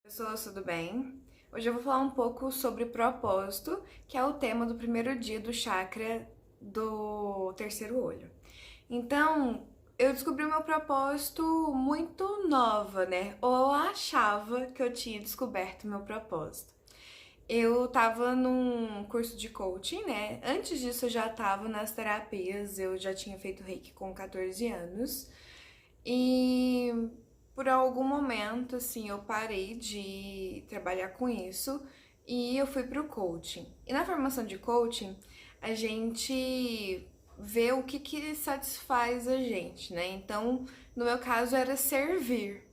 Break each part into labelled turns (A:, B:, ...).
A: Pessoas, tudo bem? Hoje eu vou falar um pouco sobre propósito, que é o tema do primeiro dia do chakra do terceiro olho. Então, eu descobri o meu propósito muito nova, né? Ou eu achava que eu tinha descoberto o meu propósito. Eu tava num curso de coaching, né? Antes disso eu já tava nas terapias, eu já tinha feito Reiki com 14 anos. E por algum momento, assim, eu parei de trabalhar com isso e eu fui pro coaching. E na formação de coaching, a gente vê o que satisfaz a gente, né? Então, no meu caso, era servir,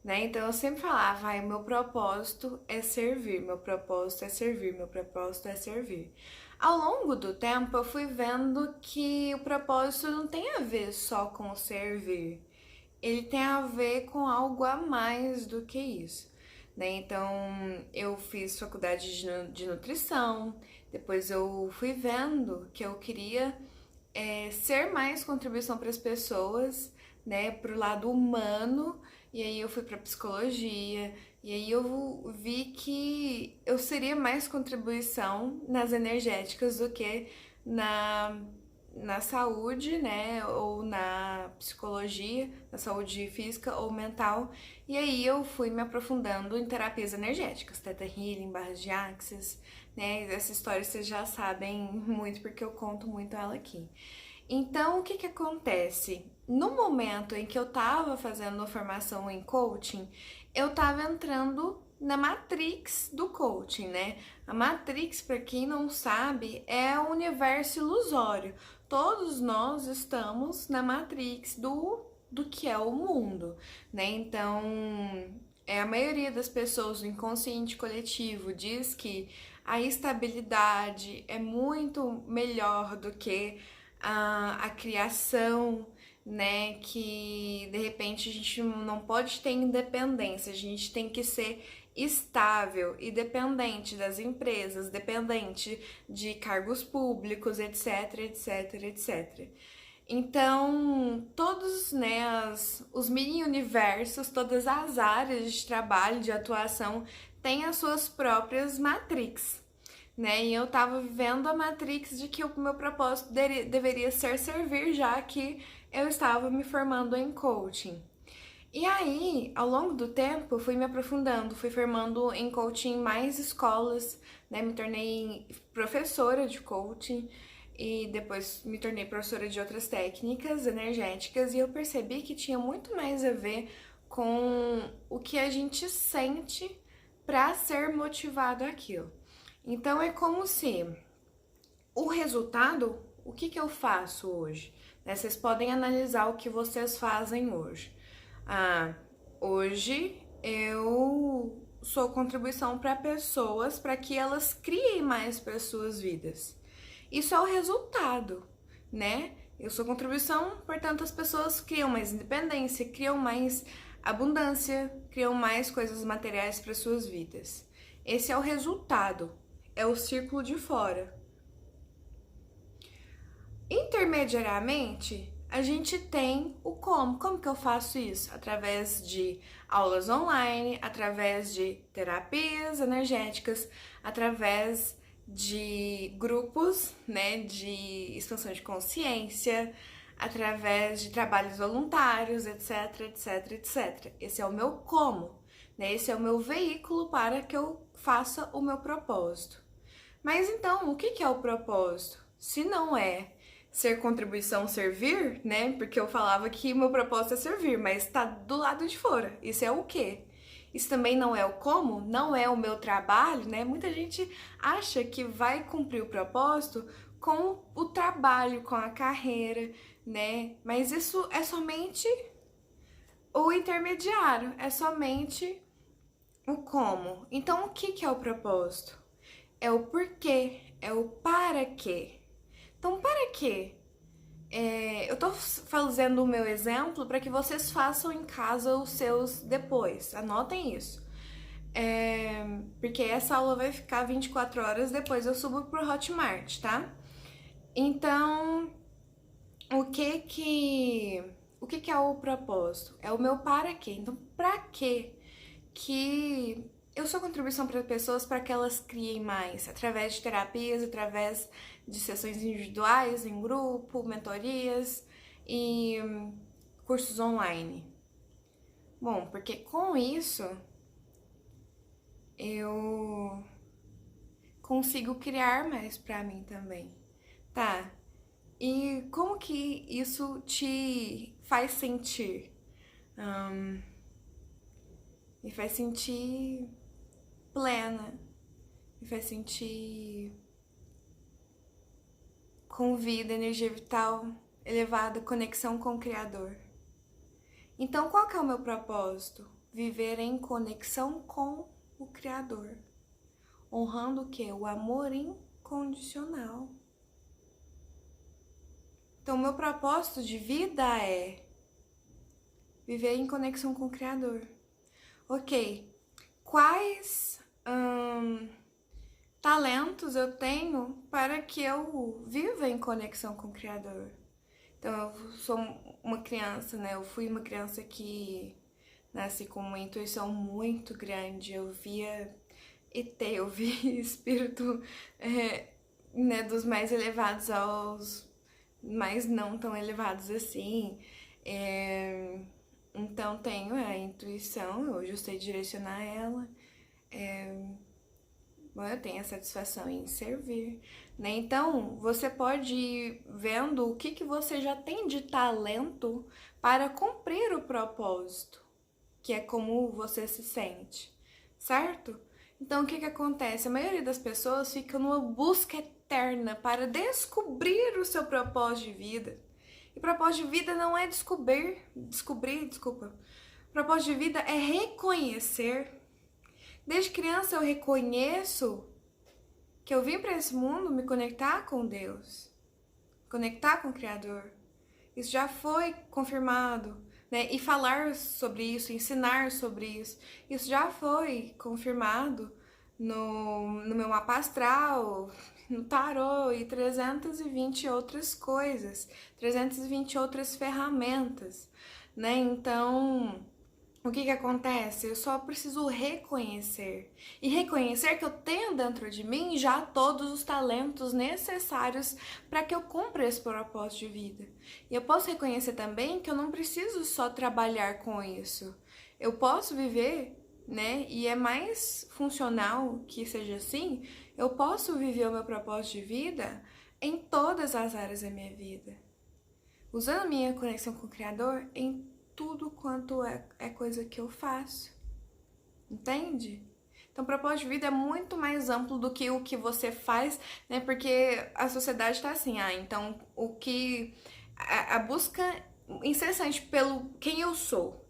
A: né? Então, eu sempre falava, ai, meu propósito é servir, meu propósito é servir, meu propósito é servir. Ao longo do tempo, eu fui vendo que o propósito não tem a ver só com servir, ele tem a ver com algo a mais do que isso, né? Então, eu fiz faculdade de nutrição, depois eu fui vendo que eu queria ser mais contribuição para as pessoas, né, para o lado humano, e aí eu fui para psicologia, e aí eu vi que eu seria mais contribuição nas energéticas do que na saúde, né, ou na psicologia, na saúde física ou mental. E aí eu fui me aprofundando em terapias energéticas, Theta Healing, barras de Axis, né? Essa história vocês já sabem muito porque eu conto muito ela aqui. Então, o que que acontece? No momento em que eu tava fazendo a formação em coaching, eu tava entrando na Matrix do coaching, né? A Matrix, para quem não sabe, é o universo ilusório. Todos nós estamos na Matrix do que é o mundo, né? Então, a maioria das pessoas do inconsciente coletivo diz que a estabilidade é muito melhor do que a criação, né? Que de repente a gente não pode ter independência, a gente tem que ser estável e dependente das empresas, dependente de cargos públicos, etc, etc, etc. Então, todos, né, os mini-universos, todas as áreas de trabalho, de atuação, têm as suas próprias matrix, né? E eu tava vivendo a matrix de que o meu propósito deveria ser servir, já que eu estava me formando em coaching. E aí, ao longo do tempo, fui me aprofundando, fui formando em coaching mais escolas, né? Me tornei professora de coaching e depois me tornei professora de outras técnicas energéticas e eu percebi que tinha muito mais a ver com o que a gente sente para ser motivado àquilo. Então é como se o resultado, o que eu faço hoje? Né? Vocês podem analisar o que vocês fazem hoje. Ah, hoje eu sou contribuição para pessoas, para que elas criem mais para suas vidas. Isso é o resultado, né? Eu sou contribuição, portanto as pessoas criam mais independência, criam mais abundância, criam mais coisas materiais para suas vidas. Esse é o resultado, é o círculo de fora. Intermediariamente, a gente tem o como. Como que eu faço isso? Através de aulas online, através de terapias energéticas, através de grupos, né, de expansão de consciência, através de trabalhos voluntários, etc, etc, etc. Esse é o meu como, né? Esse é o meu veículo para que eu faça o meu propósito. Mas então, o que é o propósito? Se não é ser contribuição, servir, né? Porque eu falava que o meu propósito é servir, mas tá do lado de fora. Isso é o quê? Isso também não é o como, não é o meu trabalho, né? Muita gente acha que vai cumprir o propósito com o trabalho, com a carreira, né? Mas isso é somente o intermediário, é somente o como. Então, o que é o propósito? É o porquê, é o para quê. Então, para quê? Eu tô fazendo o meu exemplo para que vocês façam em casa os seus depois. Anotem isso. Porque essa aula vai ficar 24 horas, depois eu subo pro Hotmart, tá? Então, o que é o propósito? É o meu para quê. Então, para quê que eu sou contribuição para pessoas para que elas criem mais, através de terapias, através de sessões individuais, em grupo, mentorias e cursos online. Bom, porque com isso eu consigo criar mais para mim também, tá? E como que isso te faz sentir? Me faz sentir plena, me faz sentir com vida, energia vital elevada, conexão com o Criador. Então, qual que é o meu propósito? Viver em conexão com o Criador, honrando o quê? O amor incondicional. Então, o meu propósito de vida é viver em conexão com o Criador. Ok, quais talentos eu tenho para que eu viva em conexão com o Criador? Então, eu sou uma criança, né? Eu fui uma criança que nasci com uma intuição muito grande. Eu via ET, eu via espírito, né, dos mais elevados aos mais não tão elevados assim. Então, tenho a intuição, hoje eu sei direcionar ela. Bom, eu tenho a satisfação em servir, né? Então, você pode ir vendo o que você já tem de talento para cumprir o propósito, que é como você se sente, certo? Então, o que acontece? A maioria das pessoas fica numa busca eterna para descobrir o seu propósito de vida. E propósito de vida não é descobrir. Propósito de vida é reconhecer. Desde criança eu reconheço que eu vim para esse mundo me conectar com Deus, conectar com o Criador. Isso já foi confirmado, né? E falar sobre isso, ensinar sobre isso, isso já foi confirmado no meu mapa astral, no tarô e 320 outras coisas, 320 outras ferramentas, né? Então, o que acontece? Eu só preciso reconhecer. E reconhecer que eu tenho dentro de mim já todos os talentos necessários para que eu cumpra esse propósito de vida. E eu posso reconhecer também que eu não preciso só trabalhar com isso. Eu posso viver, né? E é mais funcional que seja assim. Eu posso viver o meu propósito de vida em todas as áreas da minha vida. Usando a minha conexão com o Criador em tudo quanto é coisa que eu faço. Entende? Então, o propósito de vida é muito mais amplo do que o que você faz, né? Porque a sociedade está assim, então o que... A busca incessante pelo quem eu sou.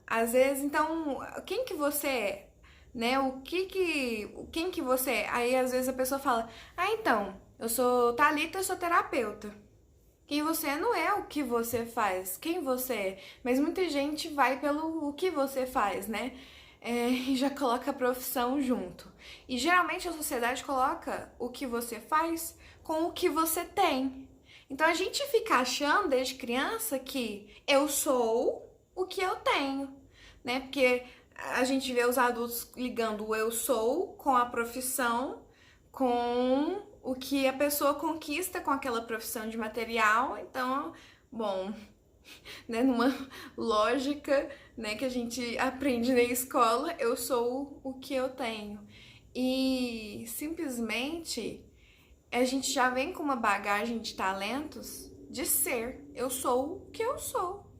A: Às vezes, então, quem que você é? Né? Quem que você é? Aí, às vezes, a pessoa fala, então, eu sou Thalita, eu sou terapeuta. Quem você é não é o que você faz, quem você é. Mas muita gente vai pelo o que você faz, né? E já coloca a profissão junto. E geralmente a sociedade coloca o que você faz com o que você tem. Então a gente fica achando desde criança que eu sou o que eu tenho, né? Porque a gente vê os adultos ligando o eu sou com a profissão, com o que a pessoa conquista com aquela profissão de material. Então, bom, né, numa lógica, né, que a gente aprende na escola, eu sou o que eu tenho. E simplesmente a gente já vem com uma bagagem de talentos de ser. Eu sou o que eu sou.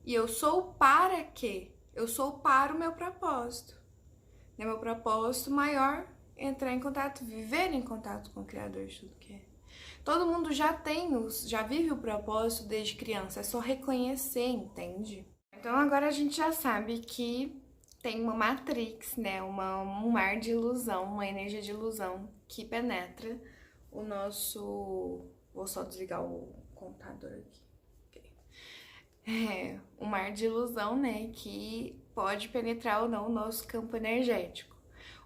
A: E eu sou para quê? Eu sou para o meu propósito. Meu propósito maior é entrar em contato, viver em contato com o Criador de tudo que é. Todo mundo já vive o propósito desde criança, é só reconhecer, entende? Então agora a gente já sabe que tem uma matrix, né? Um mar de ilusão, uma energia de ilusão que penetra o nosso... Vou só desligar o computador aqui. Um mar de ilusão, né? Que pode penetrar ou não o nosso campo energético.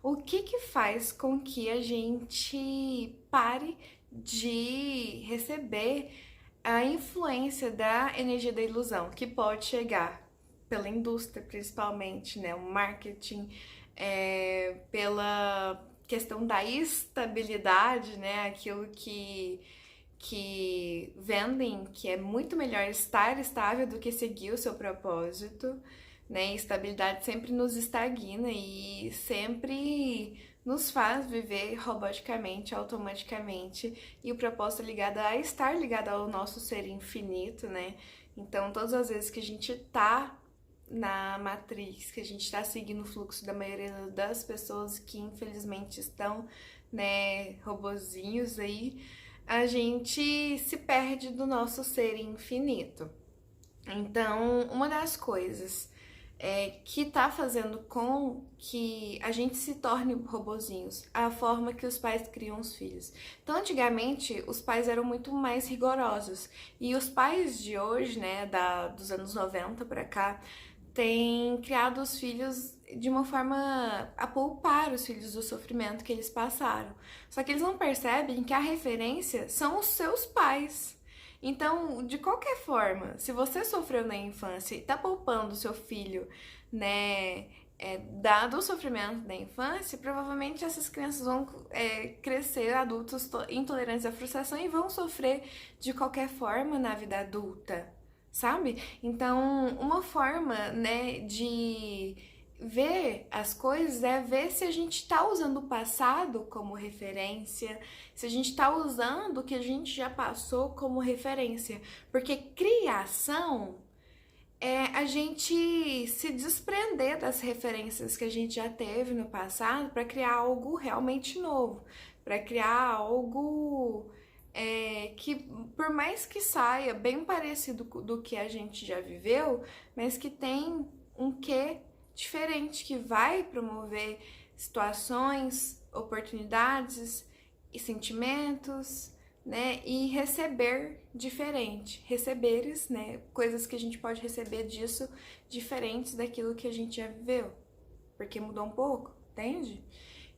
A: O que faz com que a gente pare de receber a influência da energia da ilusão, que pode chegar pela indústria principalmente, né? O marketing, pela questão da estabilidade, né? Aquilo que vendem, que é muito melhor estar estável do que seguir o seu propósito, né? Estabilidade sempre nos estagna e sempre nos faz viver roboticamente, automaticamente, e o propósito é ligado a estar ligado ao nosso ser infinito, né? Então, todas as vezes que a gente tá na matriz, que a gente tá seguindo o fluxo da maioria das pessoas que infelizmente estão, né, robozinhos aí, a gente se perde do nosso ser infinito. Então, uma das coisas que tá fazendo com que a gente se torne robozinhos, a forma que os pais criam os filhos. Então, antigamente, os pais eram muito mais rigorosos. E os pais de hoje, né, dos anos 90 pra cá, têm criado os filhos de uma forma a poupar os filhos do sofrimento que eles passaram. Só que eles não percebem que a referência são os seus pais. Então, de qualquer forma, se você sofreu na infância e tá poupando o seu filho, né, dado o sofrimento da infância, provavelmente essas crianças vão crescer adultos intolerantes à frustração e vão sofrer de qualquer forma na vida adulta, sabe? Então, uma forma, né, de ver as coisas é ver se a gente tá usando o passado como referência, se a gente tá usando o que a gente já passou como referência. Porque criação é a gente se desprender das referências que a gente já teve no passado para criar algo realmente novo, para criar algo que, por mais que saia bem parecido do que a gente já viveu, mas que tem um quê diferente, que vai promover situações, oportunidades e sentimentos, né? E receber diferente. Receberes, né? Coisas que a gente pode receber disso diferentes daquilo que a gente já viveu. Porque mudou um pouco, entende?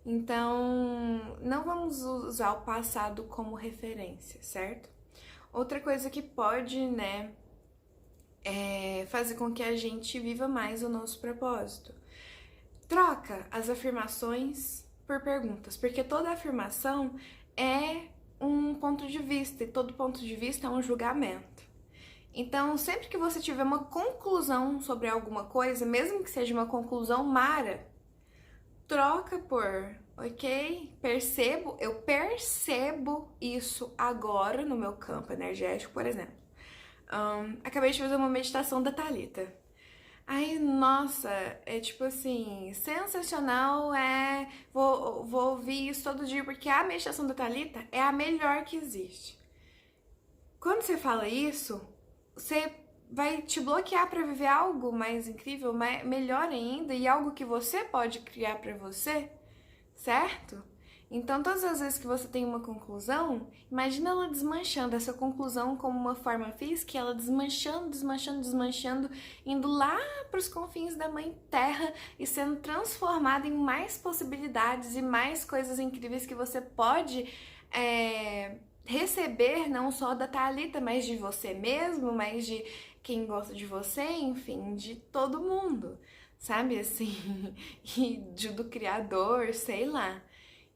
A: Então, não vamos usar o passado como referência, certo? Outra coisa que pode, né, fazer com que a gente viva mais o nosso propósito. Troca as afirmações por perguntas, porque toda afirmação é um ponto de vista e todo ponto de vista é um julgamento. Então, sempre que você tiver uma conclusão sobre alguma coisa, mesmo que seja uma conclusão mara, troca por, ok? Eu percebo isso agora no meu campo energético, por exemplo. Acabei de fazer uma meditação da Thalita. Ai, nossa, é tipo assim, sensacional, vou ouvir isso todo dia, porque a meditação da Thalita é a melhor que existe. Quando você fala isso, você vai te bloquear para viver algo mais incrível, melhor ainda, e algo que você pode criar para você, certo? Então, todas as vezes que você tem uma conclusão, imagina ela desmanchando essa conclusão como uma forma física, ela desmanchando, desmanchando, desmanchando, indo lá para os confins da Mãe Terra e sendo transformada em mais possibilidades e mais coisas incríveis que você pode receber, não só da Thalita, mas de você mesmo, mas de quem gosta de você, enfim, de todo mundo, sabe assim? E do Criador, sei lá.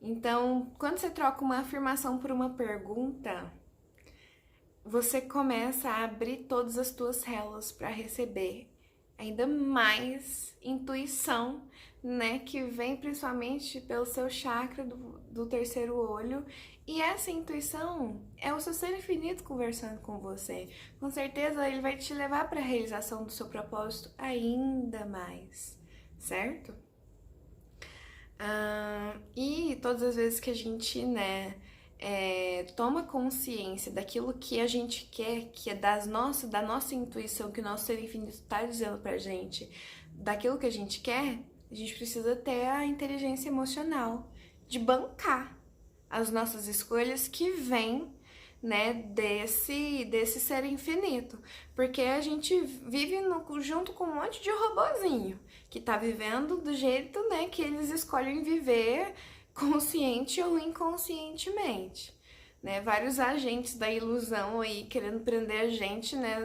A: Então, quando você troca uma afirmação por uma pergunta, você começa a abrir todas as tuas células para receber ainda mais intuição, né, que vem principalmente pelo seu chakra do terceiro olho. E essa intuição é o seu ser infinito conversando com você. Com certeza ele vai te levar para a realização do seu propósito ainda mais, certo? E todas as vezes que a gente, né, toma consciência daquilo que a gente quer, que é da nossa intuição, que o nosso ser infinito está dizendo pra gente, daquilo que a gente quer, a gente precisa ter a inteligência emocional de bancar as nossas escolhas que vêm, né, desse ser infinito. Porque a gente vive junto com um monte de robozinho que tá vivendo do jeito, né, que eles escolhem viver, consciente ou inconscientemente, né? Vários agentes da ilusão aí querendo prender a gente, né,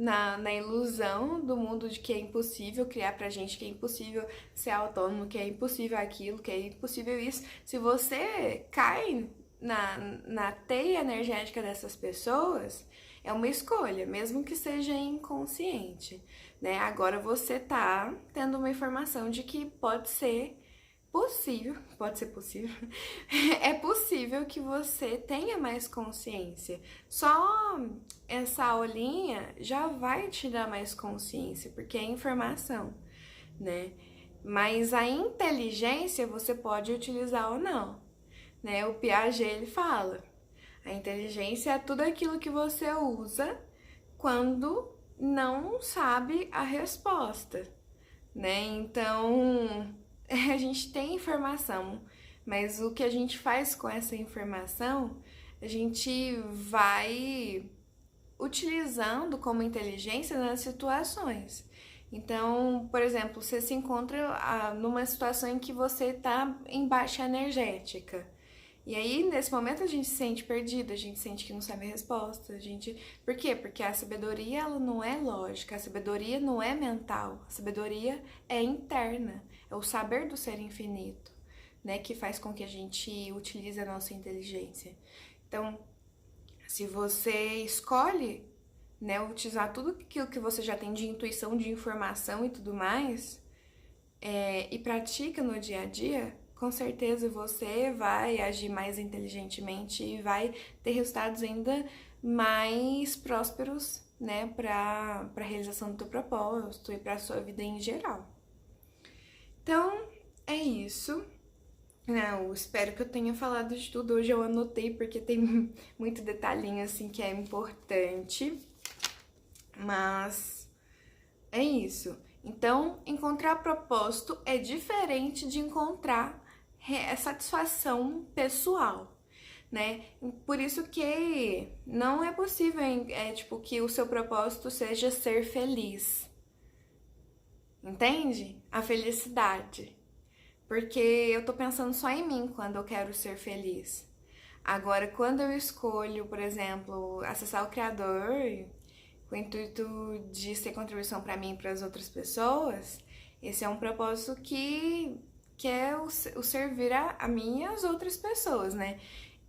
A: na ilusão do mundo de que é impossível criar pra gente, que é impossível ser autônomo, que é impossível aquilo, que é impossível isso. Se você cai na teia energética dessas pessoas, é uma escolha, mesmo que seja inconsciente, né? Agora você tá tendo uma informação de que pode ser possível, é possível que você tenha mais consciência. Só essa aulinha já vai te dar mais consciência, porque é informação, né? Mas a inteligência você pode utilizar ou não, né? O Piaget, ele fala, a inteligência é tudo aquilo que você usa quando não sabe a resposta, né? Então, a gente tem informação, mas o que a gente faz com essa informação, a gente vai utilizando como inteligência nas situações. Então, por exemplo, você se encontra numa situação em que você está em baixa energética. E aí, nesse momento, a gente se sente perdido, a gente sente que não sabe a resposta, a gente... Por quê? Porque a sabedoria, ela não é lógica, a sabedoria não é mental, a sabedoria é interna, é o saber do ser infinito, né, que faz com que a gente utilize a nossa inteligência. Então, se você escolhe, né, utilizar tudo aquilo que você já tem de intuição, de informação e tudo mais, e pratica no dia a dia, com certeza você vai agir mais inteligentemente e vai ter resultados ainda mais prósperos, né, para a realização do teu propósito e para a sua vida em geral. Então, é isso. Eu espero que eu tenha falado de tudo. Hoje eu anotei porque tem muito detalhinho assim que é importante. Mas é isso. Então, encontrar propósito é diferente de encontrar satisfação pessoal, né? Por isso que não é possível, tipo, que o seu propósito seja ser feliz. Entende? A felicidade. Porque eu tô pensando só em mim quando eu quero ser feliz. Agora, quando eu escolho, por exemplo, acessar o Criador com o intuito de ser contribuição para mim e para as outras pessoas, esse é um propósito que é o servir a mim e às outras pessoas, né?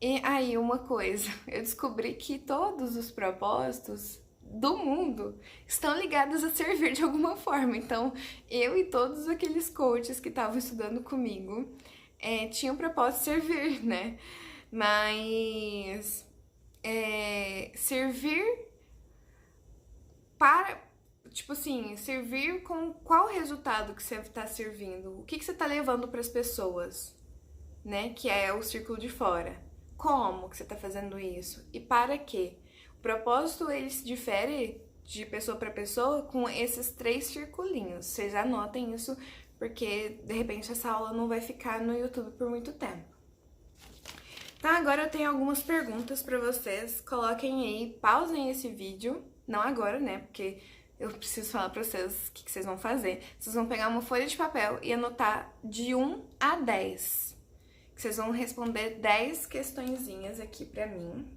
A: E aí, uma coisa, eu descobri que todos os propósitos do mundo estão ligados a servir de alguma forma. Então, eu e todos aqueles coaches que estavam estudando comigo tinham o propósito de servir, né? Mas servir para, tipo assim, servir com qual resultado que você está servindo? O que você está levando para as pessoas, né? Que é o círculo de fora. Como que você está fazendo isso? E para quê? O propósito, ele se difere de pessoa para pessoa com esses 3 circulinhos. Vocês anotem isso, porque de repente essa aula não vai ficar no YouTube por muito tempo. Tá, agora eu tenho algumas perguntas para vocês. Coloquem aí, pausem esse vídeo. Não agora, né? Porque eu preciso falar pra vocês o que vocês vão fazer. Vocês vão pegar uma folha de papel e anotar de 1 a 10. Vocês vão responder 10 questõezinhas aqui pra mim,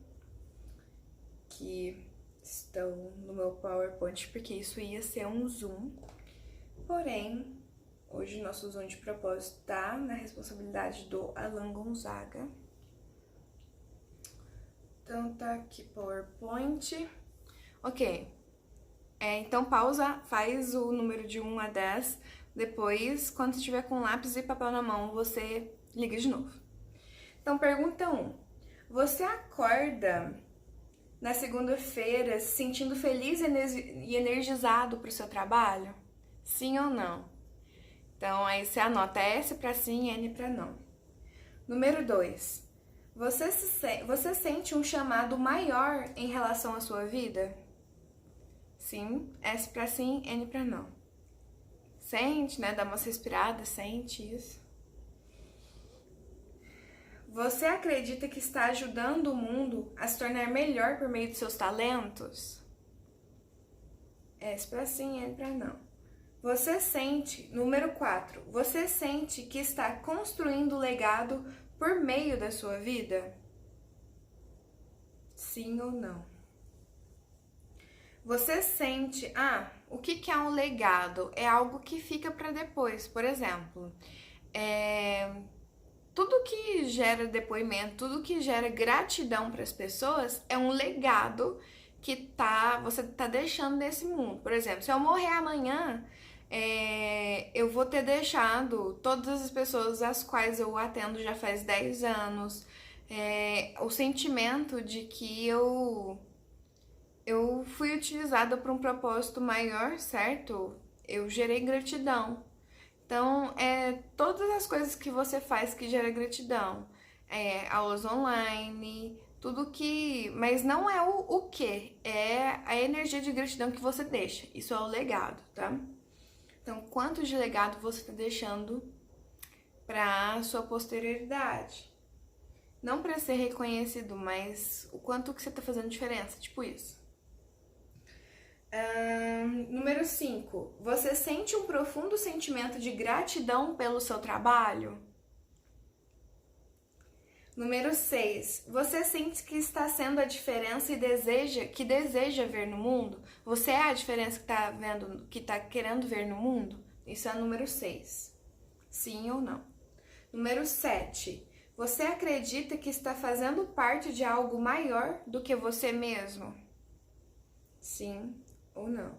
A: que estão no meu PowerPoint, porque isso ia ser um Zoom. Porém, hoje o nosso Zoom de propósito tá na responsabilidade do Alan Gonzaga. Então tá aqui PowerPoint. Ok. Então pausa, faz o número de 1 a 10. Depois, quando estiver com lápis e papel na mão, você liga de novo. Então, pergunta 1. Você acorda na segunda-feira se sentindo feliz e energizado para o seu trabalho? Sim ou não? Então, aí você anota S para sim e N para não. Número 2. Você sente um chamado maior em relação à sua vida? Sim, S para sim, N para não. Sente, né? Dá uma respirada, sente isso. Você acredita que está ajudando o mundo a se tornar melhor por meio de seus talentos? S para sim, N para não. Você sente, número 4, você sente que está construindo legado por meio da sua vida? Sim ou não? Você sente, o que que é um legado? É algo que fica para depois. Por exemplo, tudo que gera depoimento, tudo que gera gratidão para as pessoas é um legado que você tá deixando nesse mundo. Por exemplo, se eu morrer amanhã, eu vou ter deixado todas as pessoas às quais eu atendo já faz 10 anos, o sentimento de que eu fui utilizada para um propósito maior, certo? Eu gerei gratidão. Então, todas as coisas que você faz que gera gratidão, aulas online, tudo que. Mas não é o que, é a energia de gratidão que você deixa. Isso é o legado, tá? Então, quanto de legado você está deixando para sua posterioridade? Não para ser reconhecido, mas o quanto que você está fazendo diferença, tipo isso. Número 5. Você sente um profundo sentimento de gratidão pelo seu trabalho? Número 6. Você sente que está sendo a diferença e deseja ver no mundo? Você é a diferença que está querendo ver no mundo? Isso é número 6. Sim ou não? Número 7. Você acredita que está fazendo parte de algo maior do que você mesmo? Sim ou não?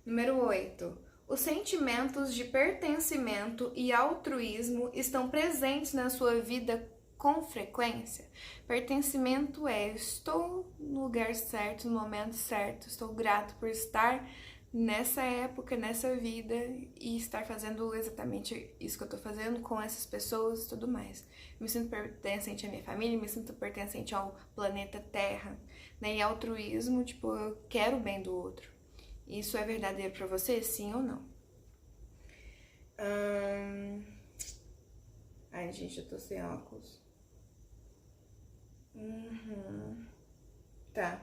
A: Número 8. Os sentimentos de pertencimento e altruísmo estão presentes na sua vida com frequência? Pertencimento estou no lugar certo, no momento certo, estou grato por estar nessa época, nessa vida e estar fazendo exatamente isso que eu tô fazendo com essas pessoas e tudo mais. Me sinto pertencente à minha família, me sinto pertencente ao planeta Terra, né? E altruísmo, tipo, eu quero o bem do outro. Isso é verdadeiro pra você, sim ou não? Ai, gente, eu tô sem óculos. Tá.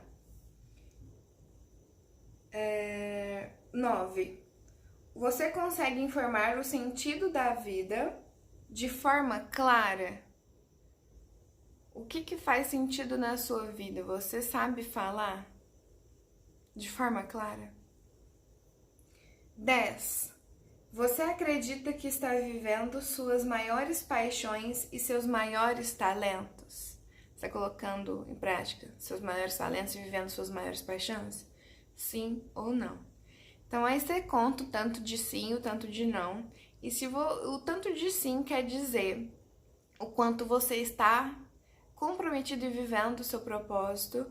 A: 9. Você consegue informar o sentido da vida de forma clara? O que faz sentido na sua vida? Você sabe falar de forma clara? 10. Você acredita que está vivendo suas maiores paixões e seus maiores talentos? Está colocando em prática seus maiores talentos e vivendo suas maiores paixões? Sim ou não? Então aí você conta o tanto de sim e o tanto de não. E se o tanto de sim quer dizer o quanto você está comprometido e vivendo o seu propósito,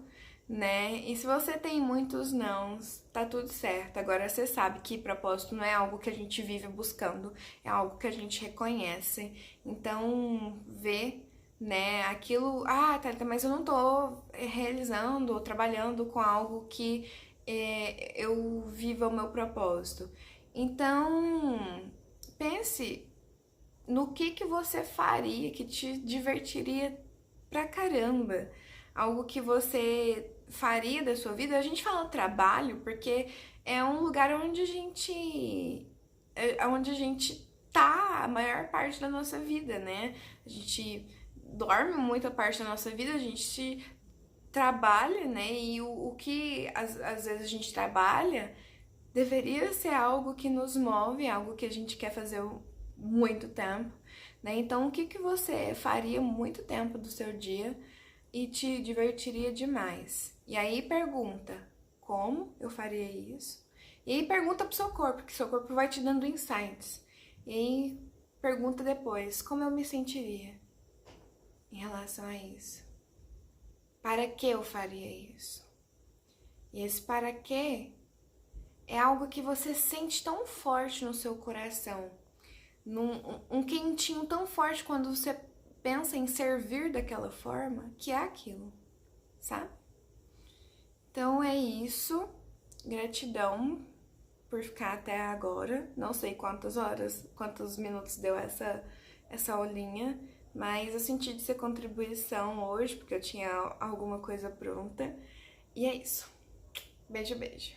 A: né? E se você tem muitos nãos, tá tudo certo. Agora você sabe que propósito não é algo que a gente vive buscando, é algo que a gente reconhece. Então, vê, né, aquilo, Thalita, mas eu não tô realizando ou trabalhando com algo que eu viva o meu propósito. Então, pense no que você faria que te divertiria pra caramba. Algo que você faria da sua vida. A gente fala trabalho porque é um lugar onde a gente tá a maior parte da nossa vida, né? A gente dorme muita parte da nossa vida, a gente trabalha, né? E o que às vezes a gente trabalha deveria ser algo que nos move, algo que a gente quer fazer muito tempo, né? Então, o que você faria muito tempo do seu dia e te divertiria demais? E aí pergunta, como eu faria isso? E aí pergunta pro seu corpo, que seu corpo vai te dando insights. E aí pergunta depois, como eu me sentiria em relação a isso? Para que eu faria isso? E esse para que é algo que você sente tão forte no seu coração, um quentinho tão forte quando você pensa em servir daquela forma, que é aquilo, sabe? Então é isso. Gratidão por ficar até agora. Não sei quantos minutos deu essa aulinha, mas eu senti de ser contribuição hoje, porque eu tinha alguma coisa pronta. E é isso. Beijo, beijo.